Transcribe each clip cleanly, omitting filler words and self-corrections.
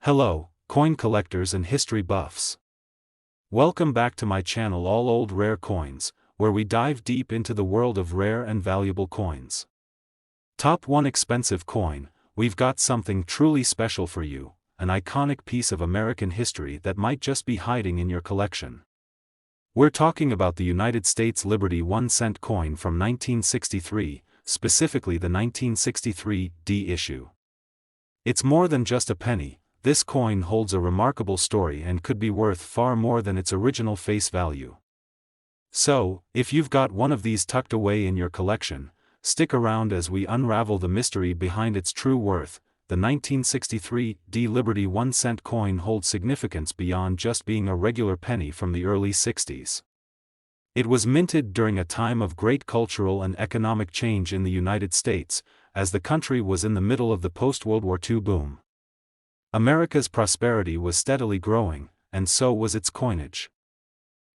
Hello, coin collectors and history buffs. Welcome back to my channel All Old Rare Coins, where we dive deep into the world of rare and valuable coins. Top 1 expensive coin, we've got something truly special for you, an iconic piece of American history that might just be hiding in your collection. We're talking about the United States Liberty 1-cent coin from 1963, specifically the 1963 D issue. It's more than just a penny. This coin holds a remarkable story and could be worth far more than its original face value. So, if you've got one of these tucked away in your collection, stick around as we unravel the mystery behind its true worth. The 1963 D Liberty 1-cent coin holds significance beyond just being a regular penny from the early 60s. It was minted during a time of great cultural and economic change in the United States, as the country was in the middle of the post-World War II boom. America's prosperity was steadily growing, and so was its coinage.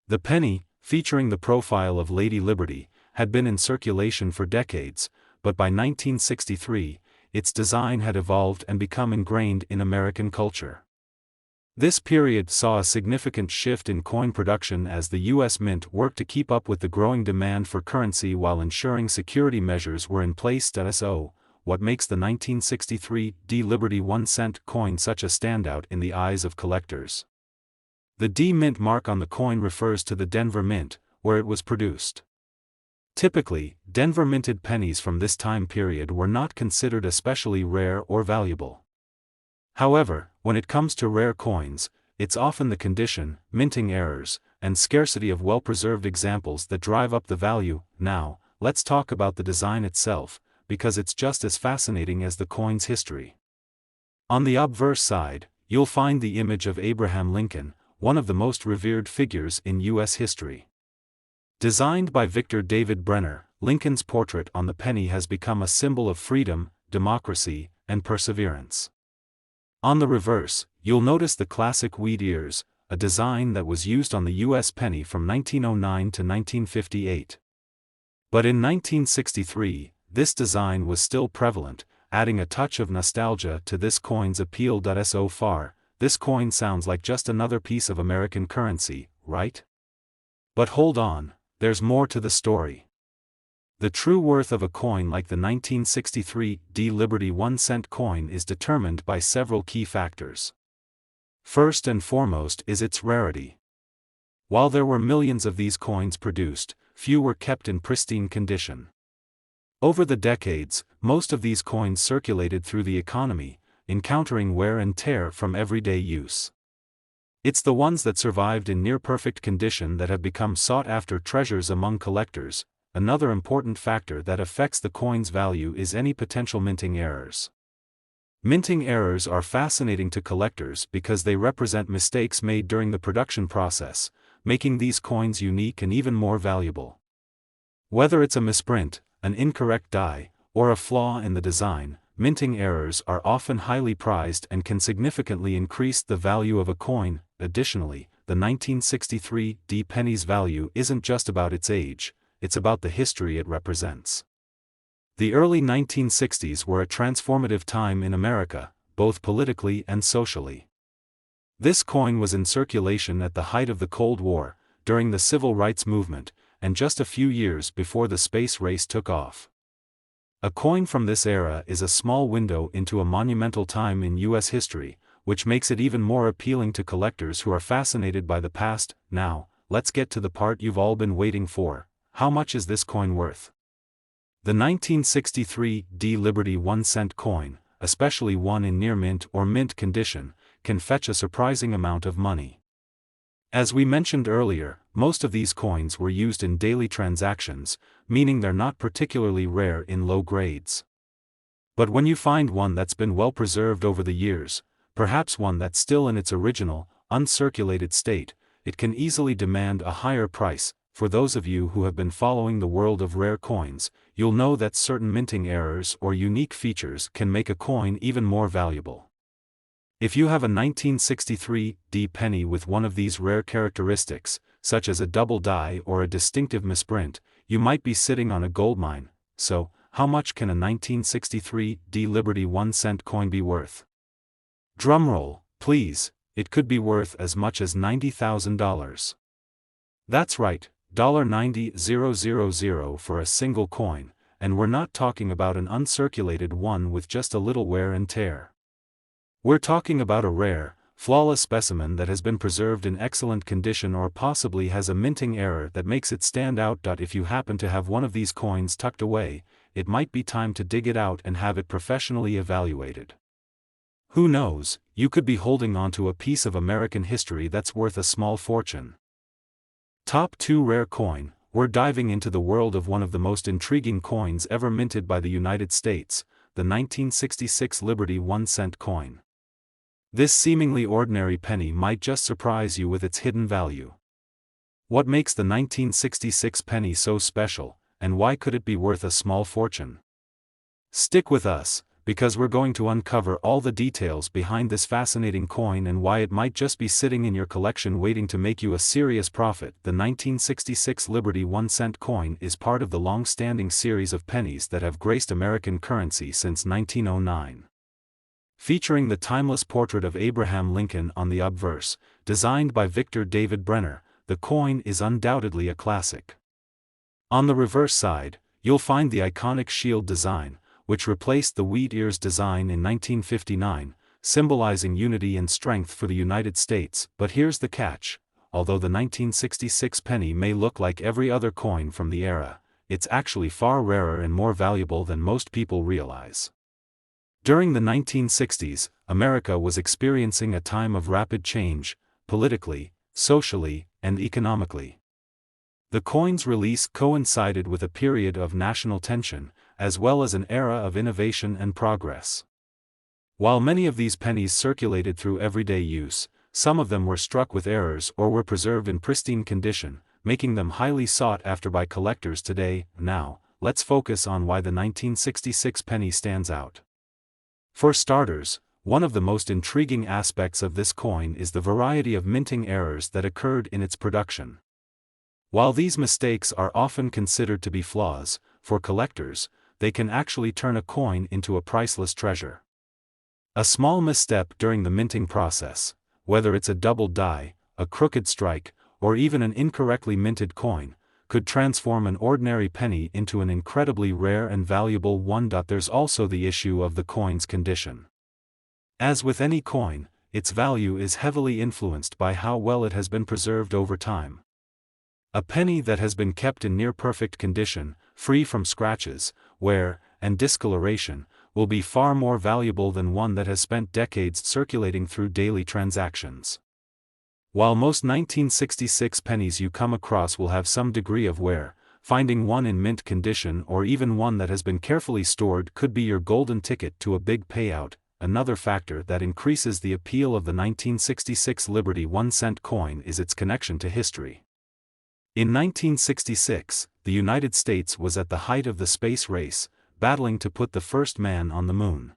The penny, featuring the profile of Lady Liberty, had been in circulation for decades, but by 1963, its design had evolved and become ingrained in American culture. This period saw a significant shift in coin production as the U.S. Mint worked to keep up with the growing demand for currency while ensuring security measures were in place. So, what makes the 1963 D Liberty 1-cent coin such a standout in the eyes of collectors? The D Mint mark on the coin refers to the Denver Mint, where it was produced. Typically, Denver minted pennies from this time period were not considered especially rare or valuable. However, when it comes to rare coins, it's often the condition, minting errors, and scarcity of well-preserved examples that drive up the value. Now, let's talk about the design itself, because it's just as fascinating as the coin's history. On the obverse side, you'll find the image of Abraham Lincoln, one of the most revered figures in U.S. history. Designed by Victor David Brenner, Lincoln's portrait on the penny has become a symbol of freedom, democracy, and perseverance. On the reverse, you'll notice the classic wheat ears, a design that was used on the U.S. penny from 1909 to 1958. But in 1963, this design was still prevalent, adding a touch of nostalgia to this coin's appeal. So far, this coin sounds like just another piece of American currency, right? But hold on, there's more to the story. The true worth of a coin like the 1963 D Liberty 1-cent coin is determined by several key factors. First and foremost is its rarity. While there were millions of these coins produced, few were kept in pristine condition. Over the decades, most of these coins circulated through the economy, encountering wear and tear from everyday use. It's the ones that survived in near-perfect condition that have become sought-after treasures among collectors. Another important factor that affects the coin's value is any potential minting errors. Minting errors are fascinating to collectors because they represent mistakes made during the production process, making these coins unique and even more valuable. Whether it's a misprint, an incorrect die, or a flaw in the design, minting errors are often highly prized and can significantly increase the value of a coin. Additionally, the 1963 D penny's value isn't just about its age, it's about the history it represents. The early 1960s were a transformative time in America, both politically and socially. This coin was in circulation at the height of the Cold War, during the Civil Rights Movement, and just a few years before the space race took off. A coin from this era is a small window into a monumental time in U.S. history, which makes it even more appealing to collectors who are fascinated by the past. Now, let's get to the part you've all been waiting for. How much is this coin worth? The 1963 D Liberty 1-cent coin, especially one in near mint or mint condition, can fetch a surprising amount of money. As we mentioned earlier, most of these coins were used in daily transactions, meaning they're not particularly rare in low grades. But when you find one that's been well preserved over the years, perhaps one that's still in its original, uncirculated state, it can easily demand a higher price. For those of you who have been following the world of rare coins, you'll know that certain minting errors or unique features can make a coin even more valuable. If you have a 1963 D penny with one of these rare characteristics, such as a double die or a distinctive misprint, you might be sitting on a goldmine. So, how much can a 1963 D Liberty 1-cent coin be worth? Drumroll, please, it could be worth as much as $90,000. That's right, $90,000 for a single coin, and we're not talking about an uncirculated one with just a little wear and tear. We're talking about a rare, flawless specimen that has been preserved in excellent condition or possibly has a minting error that makes it stand out. If you happen to have one of these coins tucked away, it might be time to dig it out and have it professionally evaluated. Who knows, you could be holding onto a piece of American history that's worth a small fortune. Top 2 Rare Coin. We're diving into the world of one of the most intriguing coins ever minted by the United States, the 1966 Liberty 1-cent coin. This seemingly ordinary penny might just surprise you with its hidden value. What makes the 1966 penny so special, and why could it be worth a small fortune? Stick with us, because we're going to uncover all the details behind this fascinating coin and why it might just be sitting in your collection waiting to make you a serious profit. The 1966 Liberty 1-cent coin is part of the long-standing series of pennies that have graced American currency since 1909. Featuring the timeless portrait of Abraham Lincoln on the obverse, designed by Victor David Brenner, the coin is undoubtedly a classic. On the reverse side, you'll find the iconic shield design, which replaced the wheat ears design in 1959, symbolizing unity and strength for the United States. But here's the catch: although the 1966 penny may look like every other coin from the era, it's actually far rarer and more valuable than most people realize. During the 1960s, America was experiencing a time of rapid change, politically, socially, and economically. The coin's release coincided with a period of national tension, as well as an era of innovation and progress. While many of these pennies circulated through everyday use, some of them were struck with errors or were preserved in pristine condition, making them highly sought after by collectors today. Now, let's focus on why the 1966 penny stands out. For starters, one of the most intriguing aspects of this coin is the variety of minting errors that occurred in its production. While these mistakes are often considered to be flaws, for collectors, they can actually turn a coin into a priceless treasure. A small misstep during the minting process, whether it's a double die, a crooked strike, or even an incorrectly minted coin, could transform an ordinary penny into an incredibly rare and valuable one. There's also the issue of the coin's condition. As with any coin, its value is heavily influenced by how well it has been preserved over time. A penny that has been kept in near-perfect condition, free from scratches, wear, and discoloration, will be far more valuable than one that has spent decades circulating through daily transactions. While most 1966 pennies you come across will have some degree of wear, finding one in mint condition or even one that has been carefully stored could be your golden ticket to a big payout. Another factor that increases the appeal of the 1966 Liberty 1-cent coin is its connection to history. In 1966, the United States was at the height of the space race, battling to put the first man on the moon.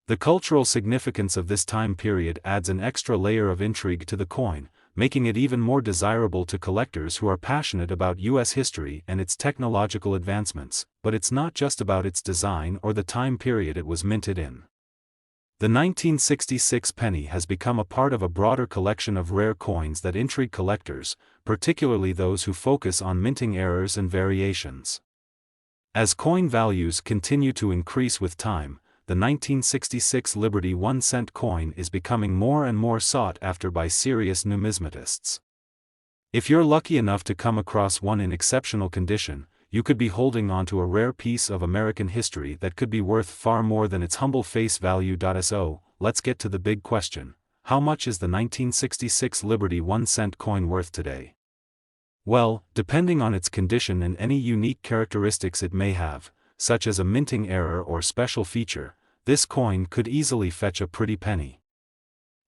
The cultural significance of this time period adds an extra layer of intrigue to the coin, making it even more desirable to collectors who are passionate about U.S. history and its technological advancements. But it's not just about its design or the time period it was minted in. The 1966 penny has become a part of a broader collection of rare coins that intrigue collectors, particularly those who focus on minting errors and variations. As coin values continue to increase with time, the 1966 Liberty 1-cent coin is becoming more and more sought after by serious numismatists. If you're lucky enough to come across one in exceptional condition, you could be holding onto a rare piece of American history that could be worth far more than its humble face value. So, let's get to the big question: how much is the 1966 Liberty 1-cent coin worth today? Well, depending on its condition and any unique characteristics it may have, such as a minting error or special feature, this coin could easily fetch a pretty penny.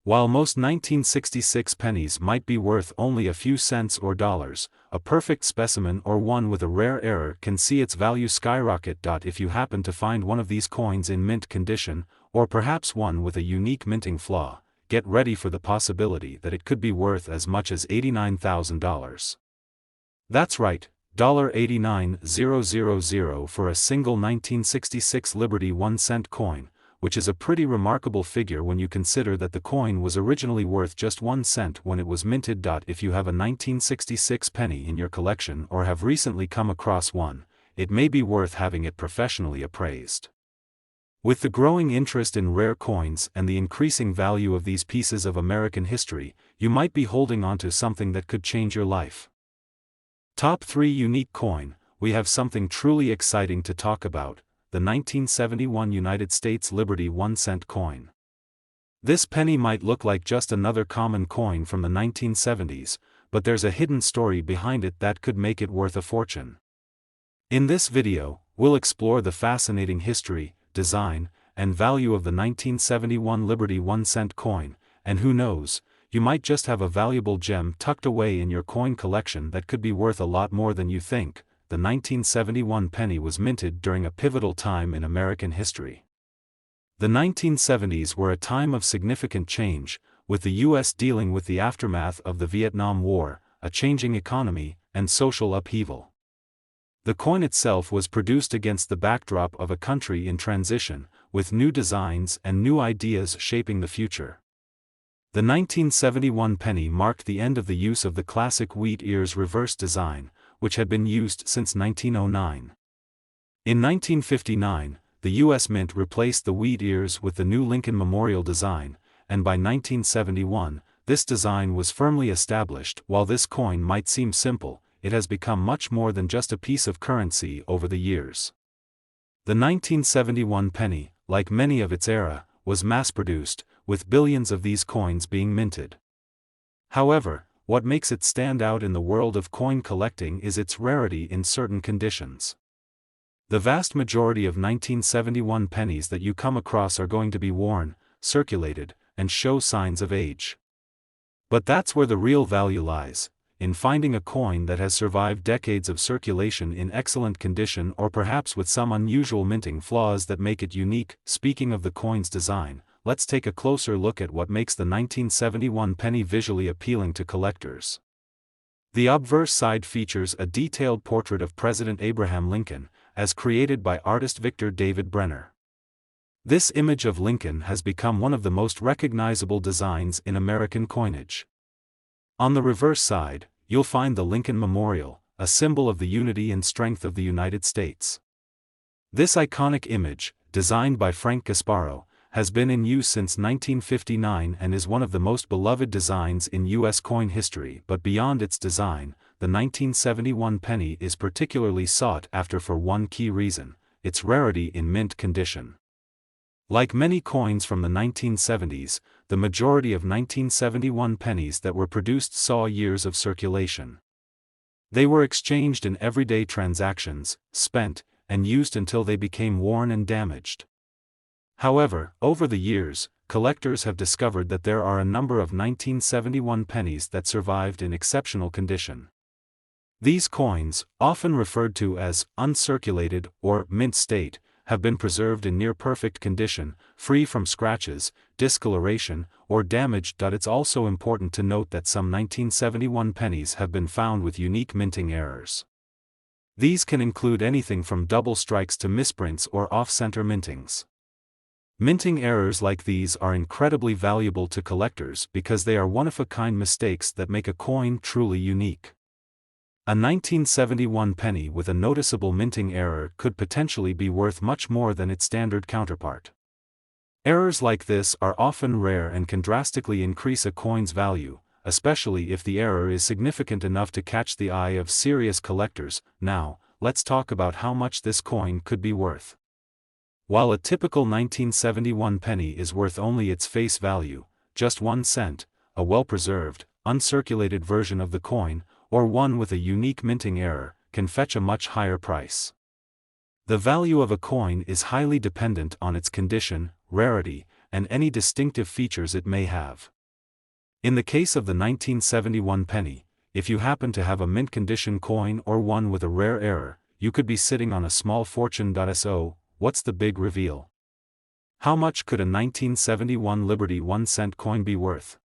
While most 1966 pennies might be worth only a few cents or dollars, a perfect specimen or one with a rare error can see its value skyrocket. If you happen to find one of these coins in mint condition, or perhaps one with a unique minting flaw, get ready for the possibility that it could be worth as much as $89,000. That's right, $89,000 for a single 1966 Liberty 1-cent coin, which is a pretty remarkable figure when you consider that the coin was originally worth just 1 cent when it was minted. If you have a 1966 penny in your collection or have recently come across one, it may be worth having it professionally appraised. With the growing interest in rare coins and the increasing value of these pieces of American history, you might be holding on to something that could change your life. Top 3 Unique Coin. We have something truly exciting to talk about: the 1971 United States Liberty 1 cent coin. This penny might look like just another common coin from the 1970s, but there's a hidden story behind it that could make it worth a fortune. In this video, we'll explore the fascinating history, design, and value of the 1971 Liberty 1 cent coin, and who knows, you might just have a valuable gem tucked away in your coin collection that could be worth a lot more than you think. The 1971 penny was minted during a pivotal time in American history. The 1970s were a time of significant change, with the U.S. dealing with the aftermath of the Vietnam War, a changing economy, and social upheaval. The coin itself was produced against the backdrop of a country in transition, with new designs and new ideas shaping the future. The 1971 penny marked the end of the use of the classic wheat ears reverse design, which had been used since 1909. In 1959, the U.S. Mint replaced the wheat ears with the new Lincoln Memorial design, and by 1971, this design was firmly established. While this coin might seem simple, it has become much more than just a piece of currency over the years. The 1971 penny, like many of its era, was mass-produced, with billions of these coins being minted. However, what makes it stand out in the world of coin collecting is its rarity in certain conditions. The vast majority of 1971 pennies that you come across are going to be worn, circulated, and show signs of age. But that's where the real value lies, in finding a coin that has survived decades of circulation in excellent condition or perhaps with some unusual minting flaws that make it unique. Speaking of the coin's design, let's take a closer look at what makes the 1971 penny visually appealing to collectors. The obverse side features a detailed portrait of President Abraham Lincoln, as created by artist Victor David Brenner. This image of Lincoln has become one of the most recognizable designs in American coinage. On the reverse side, you'll find the Lincoln Memorial, a symbol of the unity and strength of the United States. This iconic image, designed by Frank Gasparo, has been in use since 1959 and is one of the most beloved designs in U.S. coin history. But beyond its design, the 1971 penny is particularly sought after for one key reason: its rarity in mint condition. Like many coins from the 1970s, the majority of 1971 pennies that were produced saw years of circulation. They were exchanged in everyday transactions, spent, and used until they became worn and damaged. However, over the years, collectors have discovered that there are a number of 1971 pennies that survived in exceptional condition. These coins, often referred to as uncirculated or mint state, have been preserved in near-perfect condition, free from scratches, discoloration, or damage. It's also important to note that some 1971 pennies have been found with unique minting errors. These can include anything from double strikes to misprints or off-center mintings. Minting errors like these are incredibly valuable to collectors because they are one-of-a-kind mistakes that make a coin truly unique. A 1971 penny with a noticeable minting error could potentially be worth much more than its standard counterpart. Errors like this are often rare and can drastically increase a coin's value, especially if the error is significant enough to catch the eye of serious collectors. Now, let's talk about how much this coin could be worth. While a typical 1971 penny is worth only its face value, just 1 cent, a well-preserved, uncirculated version of the coin, or one with a unique minting error, can fetch a much higher price. The value of a coin is highly dependent on its condition, rarity, and any distinctive features it may have. In the case of the 1971 penny, if you happen to have a mint condition coin or one with a rare error, you could be sitting on a small fortune. So, what's the big reveal? How much could a 1971 Liberty 1 cent coin be worth?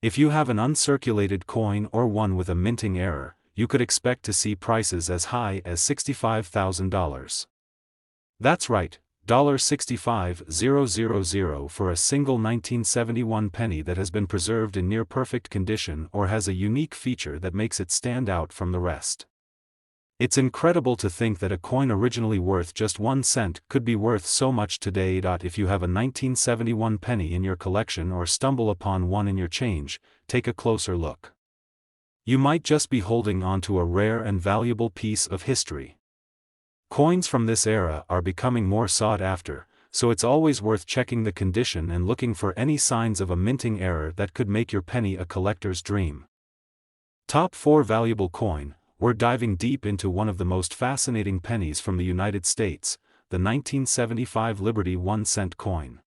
If you have an uncirculated coin or one with a minting error, you could expect to see prices as high as $65,000. That's right, $65,000 for a single 1971 penny that has been preserved in near-perfect condition or has a unique feature that makes it stand out from the rest. It's incredible to think that a coin originally worth just 1 cent could be worth so much today. If you have a 1971 penny in your collection or stumble upon one in your change, take a closer look. You might just be holding on to a rare and valuable piece of history. Coins from this era are becoming more sought after, so it's always worth checking the condition and looking for any signs of a minting error that could make your penny a collector's dream. Top 4 Valuable Coin. We're diving deep into one of the most fascinating pennies from the United States, the 1975 Liberty 1-cent coin.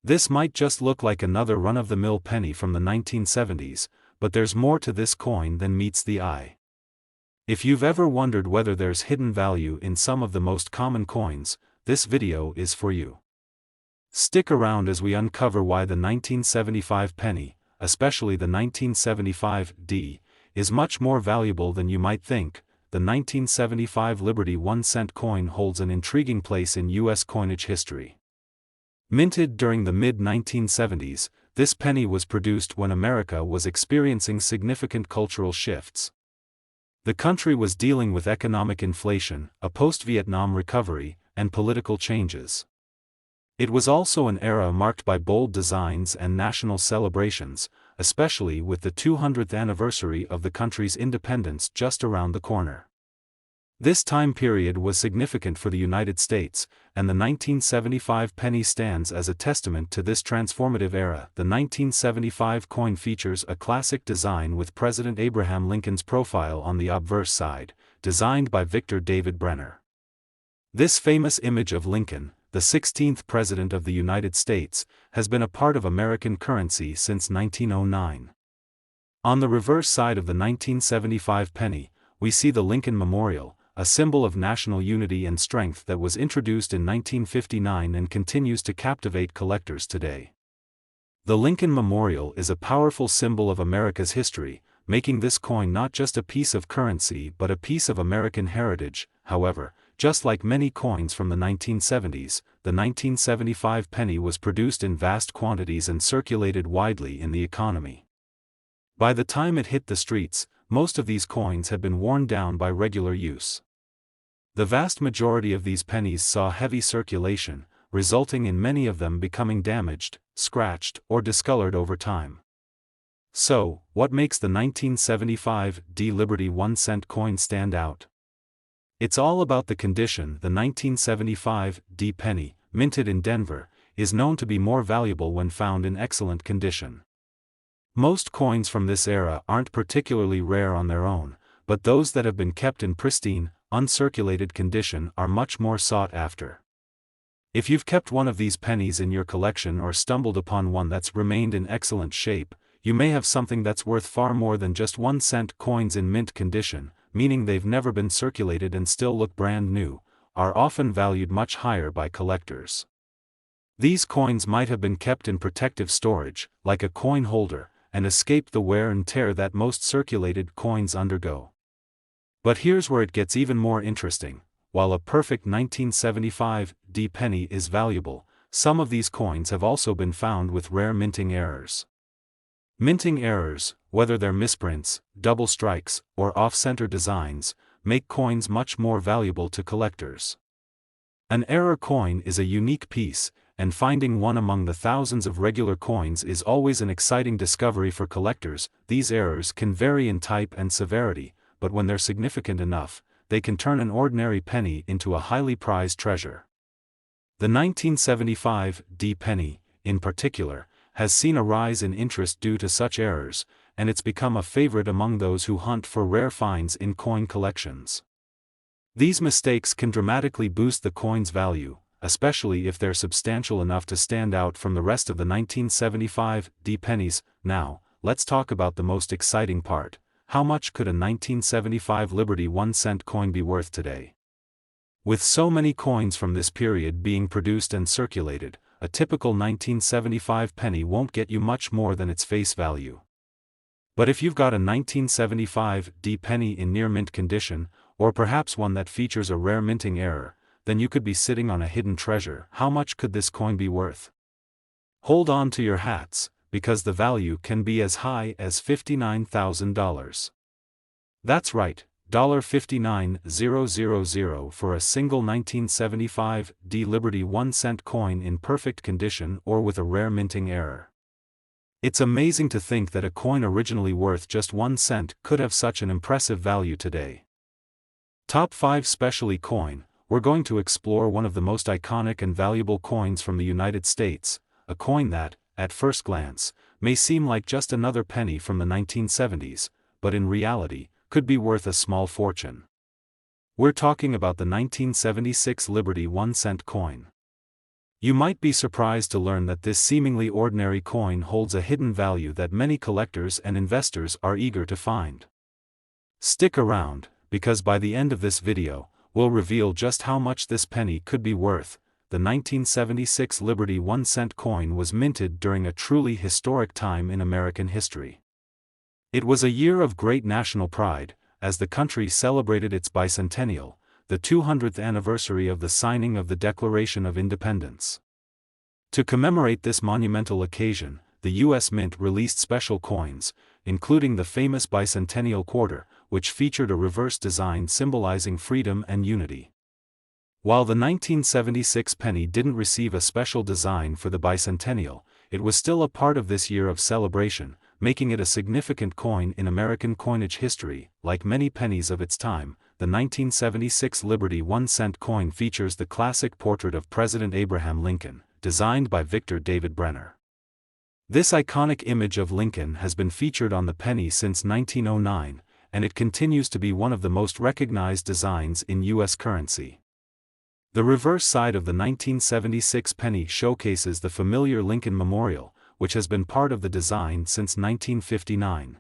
This might just look like another run-of-the-mill penny from the 1970s, but there's more to this coin than meets the eye. If you've ever wondered whether there's hidden value in some of the most common coins, this video is for you. Stick around as we uncover why the 1975 penny, especially the 1975 D, is much more valuable than you might think. The 1975 Liberty 1-cent coin holds an intriguing place in U.S. coinage history. Minted during the mid-1970s, this penny was produced when America was experiencing significant cultural shifts. The country was dealing with economic inflation, a post-Vietnam recovery, and political changes. It was also an era marked by bold designs and national celebrations, especially with the 200th anniversary of the country's independence just around the corner. This time period was significant for the United States, and the 1975 penny stands as a testament to this transformative era. The 1975 coin features a classic design with President Abraham Lincoln's profile on the obverse side, designed by Victor David Brenner. This famous image of Lincoln, the 16th President of the United States, has been a part of American currency since 1909. On the reverse side of the 1975 penny, we see the Lincoln Memorial, a symbol of national unity and strength that was introduced in 1959 and continues to captivate collectors today. The Lincoln Memorial is a powerful symbol of America's history, making this coin not just a piece of currency but a piece of American heritage. However, just like many coins from the 1970s, the 1975 penny was produced in vast quantities and circulated widely in the economy. By the time it hit the streets, most of these coins had been worn down by regular use. The vast majority of these pennies saw heavy circulation, resulting in many of them becoming damaged, scratched, or discolored over time. So, what makes the 1975 D Liberty 1-cent coin stand out? It's all about the condition. The 1975 D penny, minted in Denver, is known to be more valuable when found in excellent condition. Most coins from this era aren't particularly rare on their own, but those that have been kept in pristine, uncirculated condition are much more sought after. If you've kept one of these pennies in your collection or stumbled upon one that's remained in excellent shape, you may have something that's worth far more than just 1-cent coins in mint condition, meaning they've never been circulated and still look brand new, are often valued much higher by collectors. These coins might have been kept in protective storage, like a coin holder, and escaped the wear and tear that most circulated coins undergo. But here's where it gets even more interesting. While a perfect 1975 D penny is valuable, some of these coins have also been found with rare minting errors. Minting errors, whether they're misprints, double strikes, or off-center designs, make coins much more valuable to collectors. An error coin is a unique piece, and finding one among the thousands of regular coins is always an exciting discovery for collectors. These errors can vary in type and severity, but when they're significant enough, they can turn an ordinary penny into a highly prized treasure. The 1975 D penny, in particular, has seen a rise in interest due to such errors, and it's become a favorite among those who hunt for rare finds in coin collections. These mistakes can dramatically boost the coin's value, especially if they're substantial enough to stand out from the rest of the 1975 D pennies. Now, let's talk about the most exciting part. How much could a 1975 Liberty 1-cent coin be worth today? With so many coins from this period being produced and circulated, a typical 1975 penny won't get you much more than its face value. But if you've got a 1975 D penny in near mint condition, or perhaps one that features a rare minting error, then you could be sitting on a hidden treasure. How much could this coin be worth? Hold on to your hats, because the value can be as high as $59,000. That's right, $59,000 for a single 1975 D Liberty 1-cent coin in perfect condition or with a rare minting error. It's amazing to think that a coin originally worth just 1 cent could have such an impressive value today. Top 5 Specialty Coin. We're going to explore one of the most iconic and valuable coins from the United States, a coin that, at first glance, may seem like just another penny from the 1970s, but in reality, could be worth a small fortune. We're talking about the 1976 Liberty 1-cent coin. You might be surprised to learn that this seemingly ordinary coin holds a hidden value that many collectors and investors are eager to find. Stick around, because by the end of this video, we'll reveal just how much this penny could be worth. The 1976 Liberty 1-cent coin was minted during a truly historic time in American history. It was a year of great national pride, as the country celebrated its bicentennial, the 200th anniversary of the signing of the Declaration of Independence. To commemorate this monumental occasion, the U.S. Mint released special coins, including the famous bicentennial quarter, which featured a reverse design symbolizing freedom and unity. While the 1976 penny didn't receive a special design for the bicentennial, it was still a part of this year of celebration, making it a significant coin in American coinage history. Like many pennies of its time, the 1976 Liberty 1-cent coin features the classic portrait of President Abraham Lincoln, designed by Victor David Brenner. This iconic image of Lincoln has been featured on the penny since 1909, and it continues to be one of the most recognized designs in U.S. currency. The reverse side of the 1976 penny showcases the familiar Lincoln Memorial, which has been part of the design since 1959.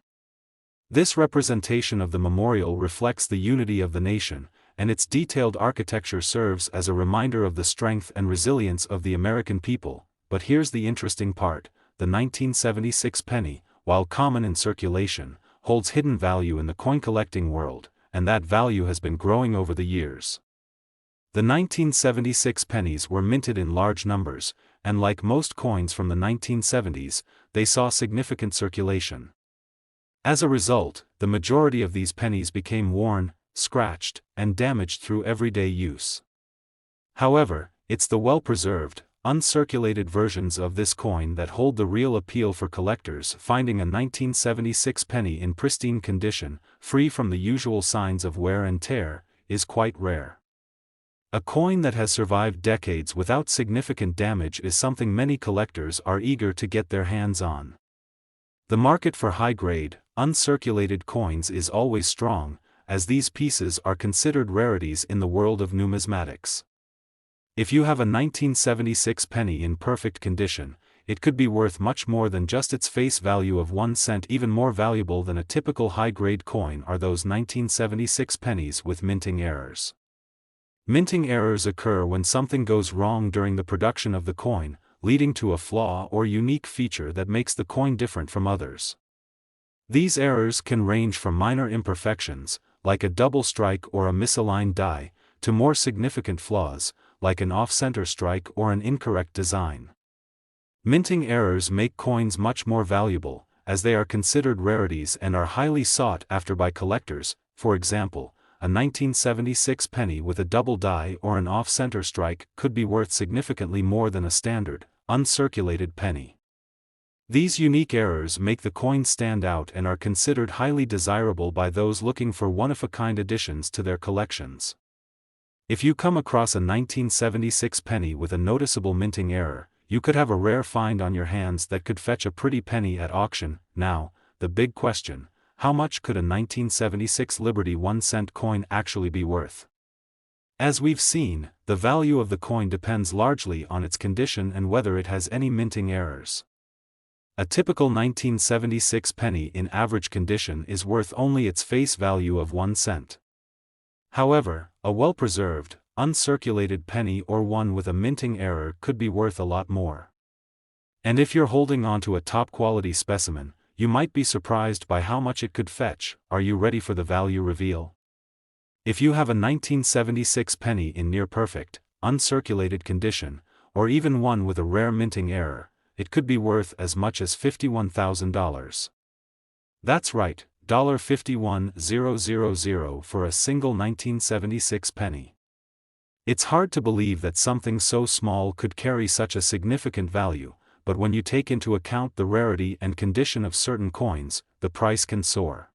This representation of the memorial reflects the unity of the nation, and its detailed architecture serves as a reminder of the strength and resilience of the American people. But here's the interesting part: the 1976 penny, while common in circulation, holds hidden value in the coin collecting world, and that value has been growing over the years. The 1976 pennies were minted in large numbers, and like most coins from the 1970s, they saw significant circulation. As a result, the majority of these pennies became worn, scratched, and damaged through everyday use. However, it's the well-preserved, uncirculated versions of this coin that hold the real appeal for collectors. Finding a 1976 penny in pristine condition, free from the usual signs of wear and tear, is quite rare. A coin that has survived decades without significant damage is something many collectors are eager to get their hands on. The market for high-grade, uncirculated coins is always strong, as these pieces are considered rarities in the world of numismatics. If you have a 1976 penny in perfect condition, it could be worth much more than just its face value of 1 cent. Even more valuable than a typical high-grade coin are those 1976 pennies with minting errors. Minting errors occur when something goes wrong during the production of the coin, leading to a flaw or unique feature that makes the coin different from others. These errors can range from minor imperfections, like a double strike or a misaligned die, to more significant flaws, like an off-center strike or an incorrect design. Minting errors make coins much more valuable, as they are considered rarities and are highly sought after by collectors. For example, a 1976 penny with a double die or an off-center strike could be worth significantly more than a standard, uncirculated penny. These unique errors make the coin stand out and are considered highly desirable by those looking for one-of-a-kind additions to their collections. If you come across a 1976 penny with a noticeable minting error, you could have a rare find on your hands that could fetch a pretty penny at auction. Now, the big question: how much could a 1976 Liberty 1-cent coin actually be worth? As we've seen, the value of the coin depends largely on its condition and whether it has any minting errors. A typical 1976 penny in average condition is worth only its face value of 1 cent. However, a well-preserved, uncirculated penny or one with a minting error could be worth a lot more. And if you're holding on to a top-quality specimen, you might be surprised by how much it could fetch. Are you ready for the value reveal? If you have a 1976 penny in near-perfect, uncirculated condition, or even one with a rare minting error, it could be worth as much as $51,000. That's right, $51,000 for a single 1976 penny. It's hard to believe that something so small could carry such a significant value, but when you take into account the rarity and condition of certain coins, the price can soar.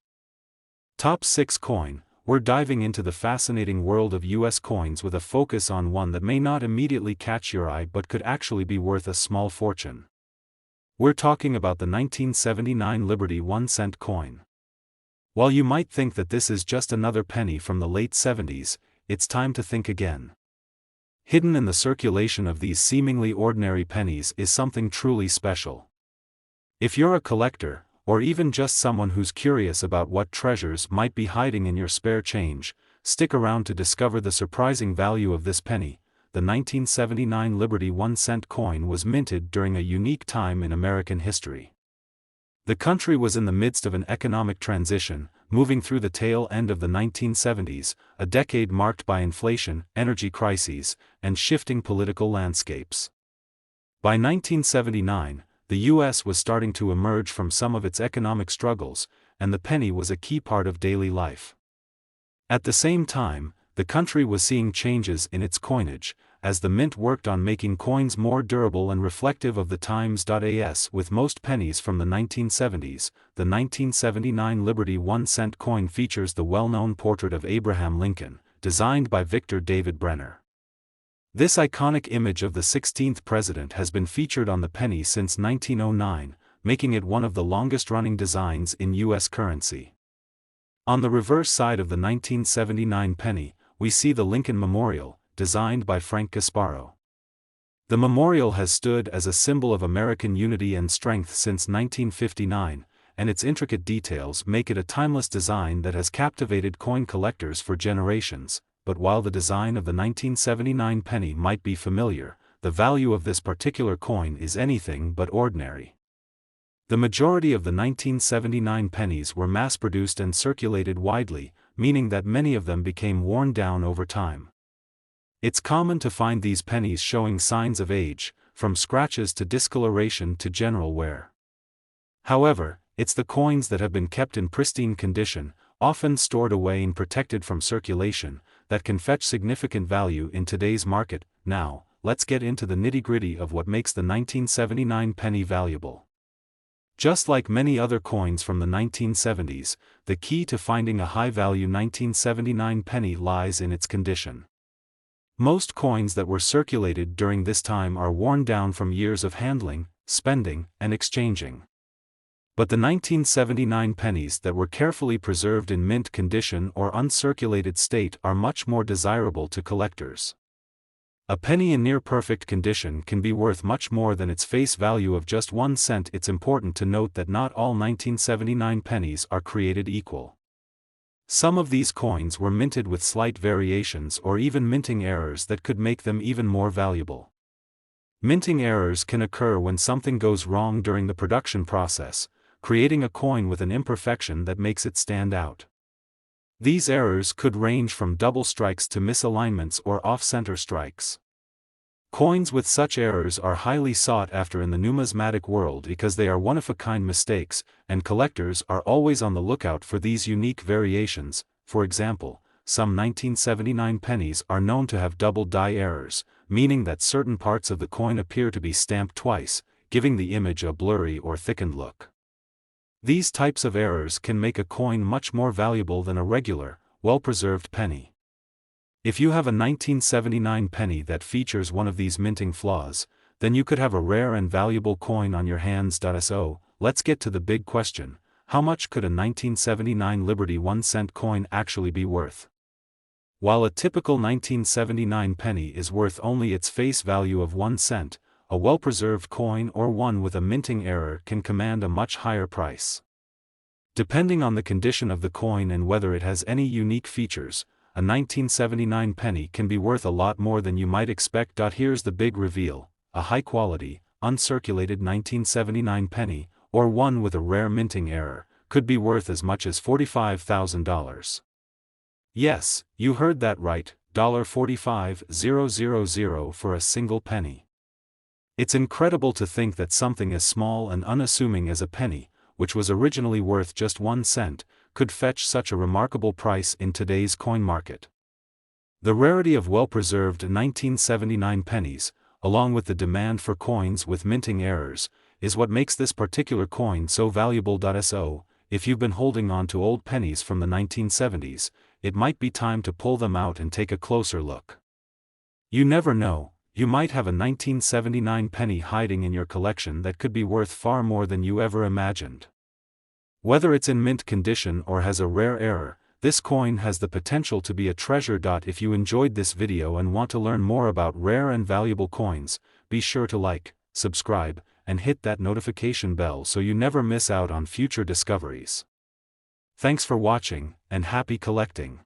Top 6 coin. We're diving into the fascinating world of US coins with a focus on one that may not immediately catch your eye but could actually be worth a small fortune. We're talking about the 1979 Liberty 1-cent coin. While you might think that this is just another penny from the late 70s, it's time to think again. Hidden in the circulation of these seemingly ordinary pennies is something truly special. If you're a collector, or even just someone who's curious about what treasures might be hiding in your spare change, stick around to discover the surprising value of this penny. The 1979 Liberty 1-cent coin was minted during a unique time in American history. The country was in the midst of an economic transition, moving through the tail end of the 1970s, a decade marked by inflation, energy crises, and shifting political landscapes. By 1979, the U.S. was starting to emerge from some of its economic struggles, and the penny was a key part of daily life. At the same time, the country was seeing changes in its coinage, as the mint worked on making coins more durable and reflective of the times. As with most pennies from the 1970s, the 1979 Liberty 1-cent coin features the well-known portrait of Abraham Lincoln, designed by Victor David Brenner. This iconic image of the 16th president has been featured on the penny since 1909, making it one of the longest-running designs in U.S. currency. On the reverse side of the 1979 penny, we see the Lincoln Memorial, designed by Frank Gasparro. The memorial has stood as a symbol of American unity and strength since 1959, and its intricate details make it a timeless design that has captivated coin collectors for generations. But while the design of the 1979 penny might be familiar, the value of this particular coin is anything but ordinary. The majority of the 1979 pennies were mass-produced and circulated widely, meaning that many of them became worn down over time. It's common to find these pennies showing signs of age, from scratches to discoloration to general wear. However, it's the coins that have been kept in pristine condition, often stored away and protected from circulation, that can fetch significant value in today's market. Now, let's get into the nitty-gritty of what makes the 1979 penny valuable. Just like many other coins from the 1970s, the key to finding a high-value 1979 penny lies in its condition. Most coins that were circulated during this time are worn down from years of handling, spending, and exchanging. But the 1979 pennies that were carefully preserved in mint condition or uncirculated state are much more desirable to collectors. A penny in near-perfect condition can be worth much more than its face value of just 1 cent. It's important to note that not all 1979 pennies are created equal. Some of these coins were minted with slight variations or even minting errors that could make them even more valuable. Minting errors can occur when something goes wrong during the production process, creating a coin with an imperfection that makes it stand out. These errors could range from double strikes to misalignments or off-center strikes. Coins with such errors are highly sought after in the numismatic world because they are one-of-a-kind mistakes, and collectors are always on the lookout for these unique variations. For example, some 1979 pennies are known to have double die errors, meaning that certain parts of the coin appear to be stamped twice, giving the image a blurry or thickened look. These types of errors can make a coin much more valuable than a regular, well-preserved penny. If you have a 1979 penny that features one of these minting flaws, then you could have a rare and valuable coin on your hands. So, let's get to the big question: how much could a 1979 Liberty 1-cent coin actually be worth? While a typical 1979 penny is worth only its face value of 1 cent, a well-preserved coin or one with a minting error can command a much higher price. Depending on the condition of the coin and whether it has any unique features, a 1979 penny can be worth a lot more than you might expect. Here's the big reveal: a high-quality, uncirculated 1979 penny, or one with a rare minting error, could be worth as much as $45,000. Yes, you heard that right, $45,000 for a single penny. It's incredible to think that something as small and unassuming as a penny, which was originally worth just 1 cent, could fetch such a remarkable price in today's coin market. The rarity of well-preserved 1979 pennies, along with the demand for coins with minting errors, is what makes this particular coin so valuable. So, if you've been holding on to old pennies from the 1970s, it might be time to pull them out and take a closer look. You never know, you might have a 1979 penny hiding in your collection that could be worth far more than you ever imagined. Whether it's in mint condition or has a rare error, this coin has the potential to be a treasure. If you enjoyed this video and want to learn more about rare and valuable coins, be sure to like, subscribe, and hit that notification bell so you never miss out on future discoveries. Thanks for watching, and happy collecting.